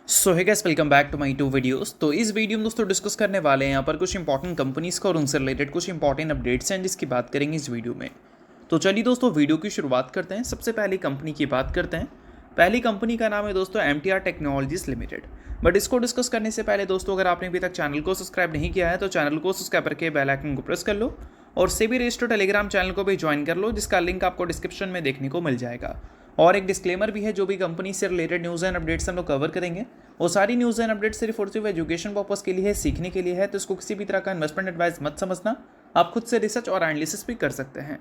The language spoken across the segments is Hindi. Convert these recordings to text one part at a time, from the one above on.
So hi guys, welcome back to my to videos. तो इस वीडियो में दोस्तों डिस्कस करने वाले हैं यहाँ पर कुछ इंपॉर्टेंट कंपनीज का और उनसे रिलेटेड कुछ इंपॉर्टेंट अपडेट्स हैं जिसकी बात करेंगे इस वीडियो में। तो चलिए दोस्तों वीडियो की शुरुआत करते हैं। सबसे पहली कंपनी की बात करते हैं। पहली कंपनी का नाम है दोस्तों MTR टेक्नोलॉजीज लिमिटेड। बट इसको डिस्कस करने से पहले दोस्तों, अगर आपने अभी तक चैनल को सब्सक्राइब नहीं किया है तो चैनल को सब्सक्राइब करके बेल आइकन को प्रेस कर लो और सेबी रजिस्टर्ड टेलीग्राम चैनल को भी ज्वाइन कर लो, जिसका लिंक आपको डिस्क्रिप्शन में देखने को मिल जाएगा। और एक डिस्क्लेमर भी है, जो भी कंपनी से रिलेटेड न्यूज़ एंड अपडेट्स हम लोग कवर करेंगे वो सारी न्यूज़ एंड अपडेट्स सिर्फ और सिर्फ एजुकेशन पर्पस के लिए है, सीखने के लिए है। तो इसको किसी भी तरह का इन्वेस्टमेंट एडवाइस मत समझना, आप खुद से रिसर्च और एनालिसिस भी कर सकते हैं।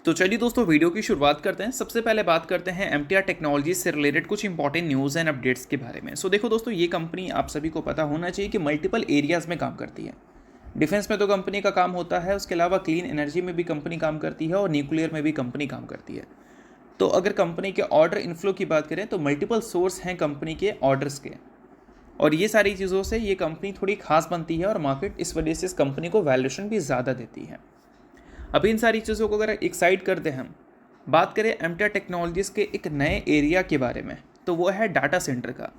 तो चलिए दोस्तों वीडियो की शुरुआत करते हैं। सबसे पहले बात करते हैं MTR टेक्नोलॉजी से रिलेटेड कुछ इंपॉर्टेंट न्यूज़ एंड अपडेट्स के बारे में। सो देखो दोस्तों, ये कंपनी आप सभी को पता होना चाहिए कि मल्टीपल एरियाज़ में काम करती है। डिफेंस में तो कंपनी का काम होता है, उसके अलावा क्लीन एनर्जी में भी कंपनी काम करती है और न्यूक्लियर में भी कंपनी काम करती है। तो अगर कंपनी के ऑर्डर इनफ्लो की बात करें तो मल्टीपल सोर्स हैं कंपनी के ऑर्डर्स के, और ये सारी चीज़ों से ये कंपनी थोड़ी खास बनती है और मार्केट इस वजह से इस कंपनी को वैल्यूएशन भी ज़्यादा देती है। अब इन सारी चीज़ों को अगर एक साइड करते हैं, हम बात करें MTR टेक्नोलॉजीज़ के एक नए एरिया के बारे में, तो वो है डाटा सेंटर का,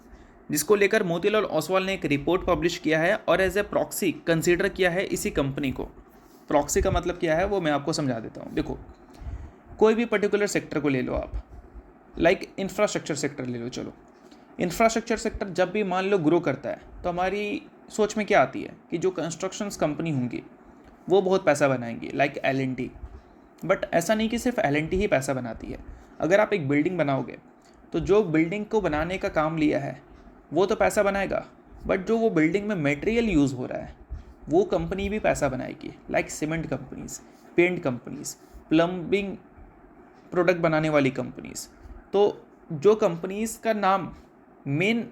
जिसको लेकर मोतीलाल ओसवाल ने एक रिपोर्ट पब्लिश किया है और एज ए प्रॉक्सी कंसीडर किया है इसी कंपनी को। प्रॉक्सी का मतलब क्या है वो मैं आपको समझा देता हूँ। देखो, कोई भी पर्टिकुलर सेक्टर को ले लो आप, लाइक इंफ्रास्ट्रक्चर सेक्टर ले लो। चलो, इंफ्रास्ट्रक्चर सेक्टर जब भी मान लो ग्रो करता है तो हमारी सोच में क्या आती है कि जो कंस्ट्रक्शंस कंपनी होंगी वो बहुत पैसा बनाएंगी, लाइक L&T। बट ऐसा नहीं कि सिर्फ L&T ही पैसा बनाती है। अगर आप एक बिल्डिंग बनाओगे तो जो बिल्डिंग को बनाने का काम लिया है वो तो पैसा बनाएगा, बट जो वो बिल्डिंग में मटेरियल यूज़ हो रहा है वो कंपनी भी पैसा बनाएगी, like cement companies, paint companies, plumbing product बनाने वाली कंपनीज। तो जो कंपनीज का नाम मेन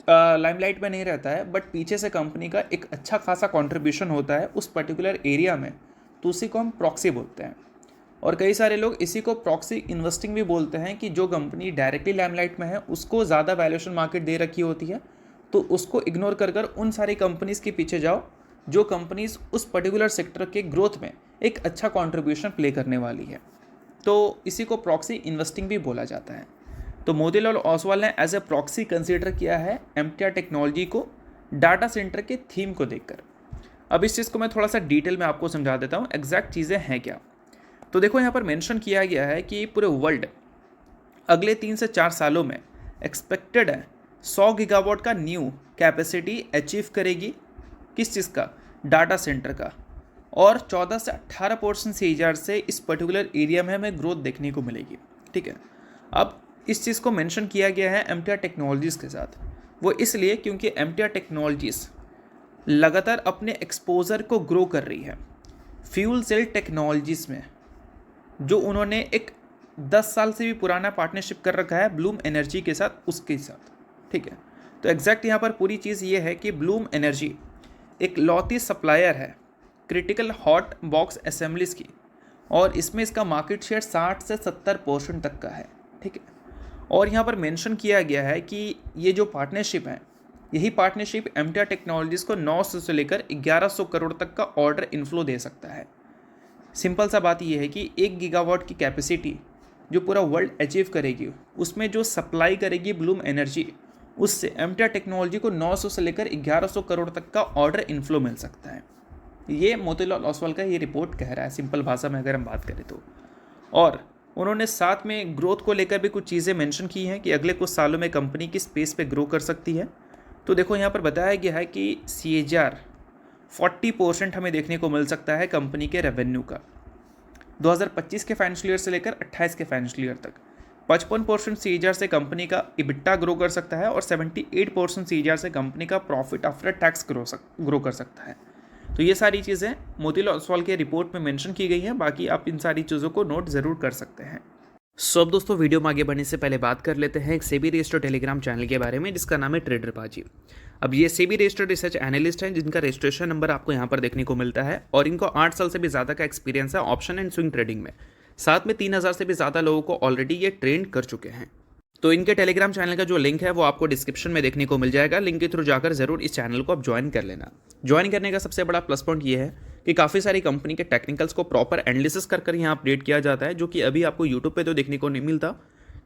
लाइमलाइट में नहीं रहता है, बट पीछे से कंपनी का एक अच्छा खासा कंट्रीब्यूशन होता है उस पर्टिकुलर एरिया में, तो उसी को हम प्रॉक्सी बोलते हैं। और कई सारे लोग इसी को प्रॉक्सी इन्वेस्टिंग भी बोलते हैं कि जो कंपनी डायरेक्टली लाइमलाइट में है उसको ज़्यादा वैल्यूएशन मार्केट दे रखी होती है, तो उसको इग्नोर कर कर उन सारी कंपनीज़ के पीछे जाओ जो कंपनीज उस पर्टिकुलर सेक्टर के ग्रोथ में एक अच्छा कॉन्ट्रीब्यूशन प्ले करने वाली है। तो इसी को प्रॉक्सी इन्वेस्टिंग भी बोला जाता है। तो मोतीलाल ओसवाल ने एज ए प्रॉक्सी कंसीडर किया है MTR टेक्नोलॉजी को डाटा सेंटर के थीम को देखकर। अब इस चीज़ को मैं थोड़ा सा डिटेल में आपको समझा देता हूँ एग्जैक्ट चीज़ें हैं क्या। तो देखो, यहाँ पर मेंशन किया गया है कि पूरे वर्ल्ड अगले 3 से 4 सालों में एक्सपेक्टेड है 100 गीगावाट का न्यू कैपेसिटी अचीव करेगी। किस चीज़ का? डाटा सेंटर का। और 14 से 18% CAGR से इस पर्टिकुलर एरिया में हमें ग्रोथ देखने को मिलेगी। ठीक है, अब इस चीज़ को मेंशन किया गया है MTR टेक्नोलॉजीज़ के साथ। वो इसलिए क्योंकि MTR टेक्नोलॉजीज़ लगातार अपने एक्सपोजर को ग्रो कर रही है फ्यूल सेल टेक्नोलॉजीज़ में, जो उन्होंने एक 10 साल से भी पुराना पार्टनरशिप कर रखा है ब्लूम एनर्जी के साथ, उसके साथ। ठीक है, तो एग्जैक्ट यहाँ पर पूरी चीज़ ये है कि ब्लूम एनर्जी एक लौती सप्लायर है क्रिटिकल हॉट बॉक्स असेंबलीज़ की, और इसमें इसका मार्केट शेयर 60 से 70% तक का है। ठीक है, और यहाँ पर मेंशन किया गया है कि ये जो पार्टनरशिप है, यही पार्टनरशिप MTR टेक्नोलॉजीज़ को 900 से लेकर 1100 करोड़ तक का ऑर्डर इनफ्लो दे सकता है। सिंपल सा बात यह है कि 1 गीगावाट की कैपेसिटी जो पूरा वर्ल्ड अचीव करेगी, उसमें जो सप्लाई करेगी ब्लूम एनर्जी, उससे MTR टेक्नोलॉजी को 900 से लेकर 1100 करोड़ तक का ऑर्डर इनफ्लो मिल सकता है। ये मोतीलाल ओसवाल का ये रिपोर्ट कह रहा है, सिंपल भाषा में अगर हम बात करें तो। और उन्होंने साथ में ग्रोथ को लेकर भी कुछ चीज़ें मेंशन की हैं कि अगले कुछ सालों में कंपनी किस स्पेस पे ग्रो कर सकती है। तो देखो, यहाँ पर बताया गया है कि CAGR 40% हमें देखने को मिल सकता है कंपनी के रेवेन्यू का 2025 के फाइनेंशियल ईयर से लेकर 28 के फाइनेंशियल ईयर तक। 55% CAGR से कंपनी का EBITDA ग्रो कर सकता है और 78% CAGR से कंपनी का प्रॉफिट आफ्टर टैक्स ग्रो कर सकता है। तो ये सारी चीज़ें मोतीलाल ओसवाल के रिपोर्ट में मेंशन की गई हैं, बाकी आप इन सारी चीज़ों को नोट ज़रूर कर सकते हैं। सो अब दोस्तों, वीडियो में आगे बढ़ने से पहले बात कर लेते हैं एक सेबी रजिस्टर्ड टेलीग्राम चैनल के बारे में, जिसका नाम है ट्रेडर बाजी। अब ये सेबी रजिस्टर्ड रिसर्च एनालिस्ट हैं, जिनका रजिस्ट्रेशन नंबर आपको यहाँ पर देखने को मिलता है, और इनको 8 साल से भी ज़्यादा का एक्सपीरियंस है ऑप्शन एंड स्विंग ट्रेडिंग में। साथ में 3000 से भी ज़्यादा लोगों को ऑलरेडी ये ट्रेंड कर चुके हैं। तो इनके टेलीग्राम चैनल का जो लिंक है वो आपको डिस्क्रिप्शन में देखने को मिल जाएगा। लिंक के थ्रू जाकर जरूर इस चैनल को आप ज्वाइन कर लेना। ज्वाइन करने का सबसे बड़ा प्लस पॉइंट ये है कि काफ़ी सारी कंपनी के टेक्निकल्स को प्रॉपर एनालिसिस कर यहाँ अपडेट किया जाता है, जो कि अभी आपको यूट्यूब पे तो देखने को नहीं मिलता।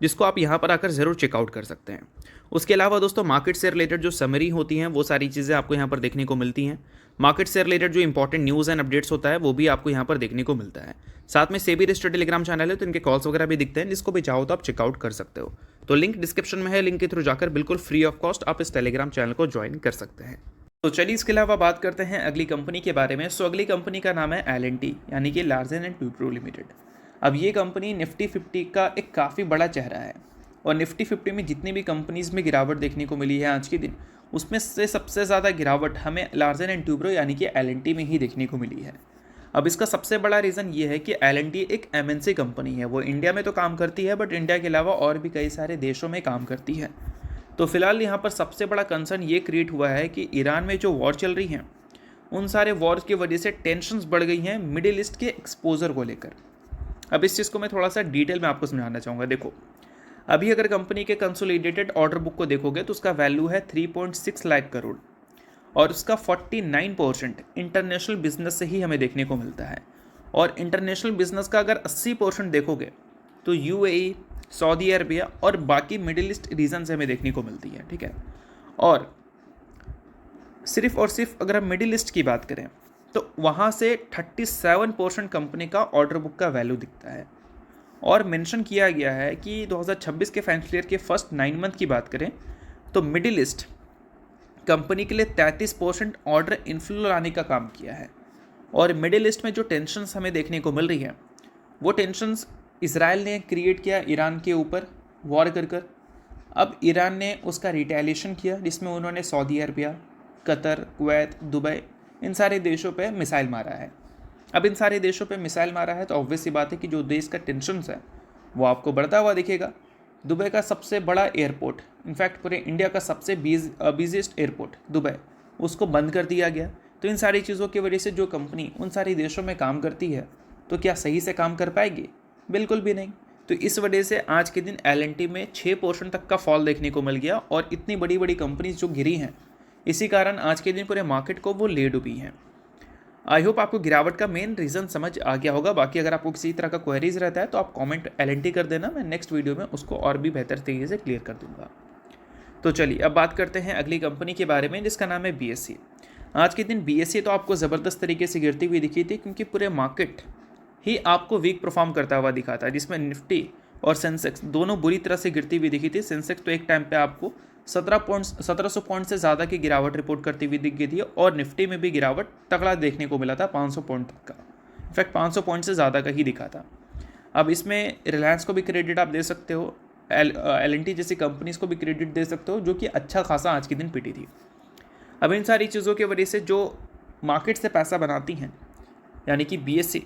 जिसको आप यहाँ पर आकर ज़रूर चेकआउट कर सकते हैं। उसके अलावा दोस्तों मार्केट से रिलेटेड जो समरी होती हैं वो सारी चीज़ें आपको यहाँ पर देखने को मिलती हैं। मार्केट से रिलेटेड जो इंपॉर्टेंट न्यूज़ एंड अपडेट्स होता है वो भी आपको यहाँ पर देखने को मिलता है। साथ में सेबी रजिस्टर्ड टेलीग्राम चैनल है तो इनके कॉल्स वगैरह भी दिखते हैं, जिसको भी चाहो तो आप चेकआउट कर सकते हो। तो लिंक डिस्क्रिप्शन में है, लिंक के थ्रू जाकर बिल्कुल फ्री ऑफ कॉस्ट आप इस टेलीग्राम चैनल को ज्वाइन कर सकते हैं। तो चलिए इसके अलावा बात करते हैं अगली कंपनी के बारे में। सो अगली कंपनी का नाम है L&T यानी कि लार्सन एंड टुब्रो लिमिटेड। अब ये कंपनी निफ्टी 50 का एक काफ़ी बड़ा चेहरा है और निफ्टी 50 में जितनी भी कंपनीज़ में गिरावट देखने को मिली है आज के दिन, उसमें से सबसे ज़्यादा गिरावट हमें लार्सन एंड टुब्रो यानी कि L&T में ही देखने को मिली है। अब इसका सबसे बड़ा रीज़न ये है कि L&T एक MNC कंपनी है। वो इंडिया में तो काम करती है बट इंडिया के अलावा और भी कई सारे देशों में काम करती है। तो फिलहाल यहाँ पर सबसे बड़ा कंसर्न ये क्रिएट हुआ है कि ईरान में जो वॉर चल रही हैं उन सारे वॉर की वजह से टेंशन्स बढ़ गई हैं मिडिल ईस्ट के एक्सपोजर को लेकर। अब इस चीज़ को मैं थोड़ा सा डिटेल में आपको समझाना चाहूँगा। देखो, अभी अगर कंपनी के कंसोलिडेटेड ऑर्डर बुक को देखोगे तो उसका वैल्यू है 3.6 लाख करोड़ और उसका 49% इंटरनेशनल बिजनेस से ही हमें देखने को मिलता है। और इंटरनेशनल बिजनेस का अगर 80% देखोगे तो UAE, सऊदी अरबिया और बाकी मिडिल ईस्ट रीजन से हमें देखने को मिलती है। ठीक है, और सिर्फ अगर हम मिडिल ईस्ट की बात करें तो वहाँ से 37% कंपनी का ऑर्डर बुक का वैल्यू दिखता है। और मेंशन किया गया है कि 2026 के फाइनेंशियल ईयर के फर्स्ट 9 मंथ की बात करें तो मिडिल ईस्ट कंपनी के लिए 33% ऑर्डर इन्फ्लो लाने का काम किया है। और मिडिल ईस्ट में जो टेंशन्स हमें देखने को मिल रही हैं वो टेंशन्स इसराइल ने क्रिएट किया ईरान के ऊपर वॉर कर। अब ईरान ने उसका रिटेलिएशन किया जिसमें उन्होंने Saudi Arabia, Qatar, Kuwait, Dubai इन सारे देशों पे मिसाइल मारा है। अब इन सारे देशों पे मिसाइल मारा है तो ऑब्वियस सी बात है कि जो देश का टेंशन्स है वो आपको बढ़ता हुआ दिखेगा। दुबई का सबसे बड़ा एयरपोर्ट, इनफैक्ट पूरे इंडिया का सबसे बिजीएस्ट एयरपोर्ट दुबई, उसको बंद कर दिया गया। तो इन सारी चीज़ों की वजह से जो कंपनी उन सारे देशों में काम करती है तो क्या सही से काम कर पाएगी? बिल्कुल भी नहीं। तो इस वजह से आज के दिन L&T में 6% तक का फॉल देखने को मिल गया और इतनी बड़ी बड़ी कंपनीज जो गिरी हैं इसी कारण आज के दिन पूरे मार्केट को वो ले डूबी हैं। आई होप आपको गिरावट का मेन रीज़न समझ आ गया होगा। बाकी अगर आपको किसी तरह का क्वेरीज रहता है तो आप कमेंट L&T कर देना, मैं नेक्स्ट वीडियो में उसको और भी बेहतर तरीके से क्लियर कर दूंगा। तो चलिए अब बात करते हैं अगली कंपनी के बारे में जिसका नाम है BSE। आज के दिन BSE तो आपको ज़बरदस्त तरीके से गिरती हुई दिखी थी क्योंकि पूरे मार्केट ही आपको वीक परफॉर्म करता हुआ दिखा था, जिसमें निफ्टी और सेंसेक्स दोनों बुरी तरह से गिरती हुई दिखी थी। सेंसेक्स तो एक टाइम पे आपको 1700 पॉइंट से ज़्यादा की गिरावट रिपोर्ट करती हुई दिख गई थी और निफ्टी में भी गिरावट तगड़ा देखने को मिला था 500 पॉइंट तक का, इनफैक्ट 500 पॉइंट से ज़्यादा का ही दिखा था। अब इसमें रिलायंस को भी क्रेडिट आप दे सकते हो, L&T जैसी कंपनीज़ को भी क्रेडिट दे सकते हो जो कि अच्छा खासा आज के दिन पिटी थी। अब इन सारी चीज़ों की वजह से जो मार्केट से पैसा बनाती हैं यानी कि BSE,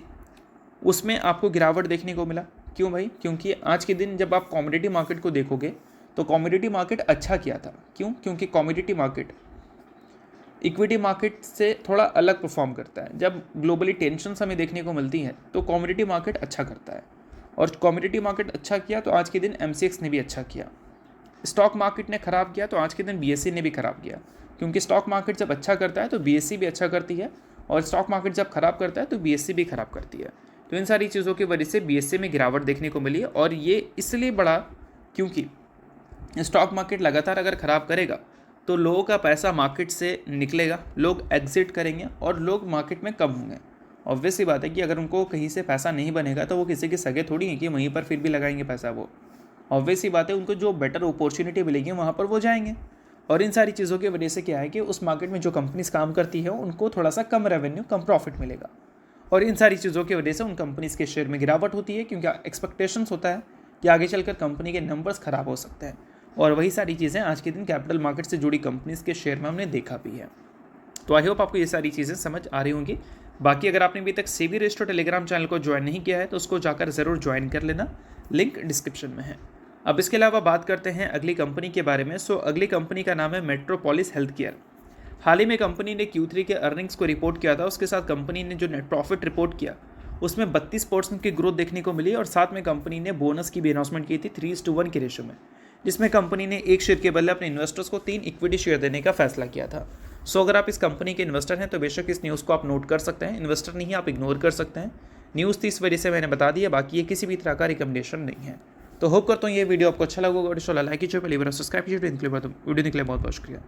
उसमें आपको गिरावट देखने को मिला। क्यों भाई? क्योंकि आज के दिन जब आप कमोडिटी मार्केट को देखोगे तो कमोडिटी मार्केट अच्छा किया था। क्यों? क्योंकि कमोडिटी मार्केट इक्विटी मार्केट से थोड़ा अलग परफॉर्म करता है। जब ग्लोबली टेंशन्स हमें देखने को मिलती हैं तो कमोडिटी मार्केट अच्छा करता है और कमोडिटी मार्केट अच्छा किया तो आज के दिन MCX ने भी अच्छा किया। स्टॉक मार्केट ने ख़राब किया तो आज के दिन BSE ने भी ख़राब किया, क्योंकि स्टॉक मार्केट जब अच्छा करता है तो BSE भी अच्छा करती है और स्टॉक मार्केट जब ख़राब करता है तो BSE भी ख़राब करती है। तो इन सारी चीज़ों की वजह से BSE में गिरावट देखने को मिली है और ये इसलिए बढ़ा क्योंकि स्टॉक मार्केट लगातार अगर ख़राब करेगा तो लोगों का पैसा मार्केट से निकलेगा, लोग एग्जिट करेंगे और लोग मार्केट में कम होंगे। ऑब्वियस सी बात है कि अगर उनको कहीं से पैसा नहीं बनेगा तो वो किसी के सगे थोड़ी हैं कि वहीं पर फिर भी लगाएंगे पैसा। वो ऑब्वियस सी बात है, उनको जो बेटर अपॉर्चुनिटी मिलेगी वहाँ पर वो जाएंगे। और इन सारी चीज़ों की वजह से क्या है कि उस मार्केट में जो कंपनीज काम करती है उनको थोड़ा सा कम रेवेन्यू, कम प्रॉफिट मिलेगा और इन सारी चीज़ों की वजह से उन कंपनीज़ के शेयर में गिरावट होती है, क्योंकि एक्सपेक्टेशंस होता है कि आगे चलकर कंपनी के नंबर्स ख़राब हो सकते हैं। और वही सारी चीज़ें आज के दिन कैपिटल मार्केट से जुड़ी कंपनीज़ के शेयर में हमने देखा भी है। तो आई होप आपको ये सारी चीज़ें समझ आ रही होंगी। बाकी अगर आपने अभी तक सेबी रजिस्टर्ड टेलीग्राम चैनल को ज्वाइन नहीं किया है तो उसको जाकर ज़रूर ज्वाइन कर लेना, लिंक डिस्क्रिप्शन में है। अब इसके अलावा बात करते हैं अगली कंपनी के बारे में। सो अगली कंपनी का नाम है मेट्रोपोलिस हेल्थ केयर। हाल ही में कंपनी ने Q3 के अर्निंग्स को रिपोर्ट किया था। उसके साथ कंपनी ने जो नेट प्रॉफिट रिपोर्ट किया उसमें 32% की ग्रोथ देखने को मिली और साथ में कंपनी ने बोनस की भी अनाउंसमेंट की थी 3:1 के रेशो में, जिसमें कंपनी ने एक शेयर के बदले अपने इन्वेस्टर्स को 3 इक्विटी शेयर देने का फैसला किया था। सो अगर आप इस कंपनी के इन्वेस्टर हैं तो बेशक इस न्यूज़ को आप नोट कर सकते हैं, इन्वेस्टर नहीं आप इग्नोर कर सकते हैं। न्यूज़ थी इस वजह से मैंने बता दिया, बाकी ये किसी भी तरह का रिकमेंडेशन नहीं है। तो होप करता हूँ ये वीडियो आपको अच्छा लगा होगा, और लाइक कीजिए, पहली बार सब्सक्राइब कीजिए, वीडियो निकले बहुत बहुत शुक्रिया।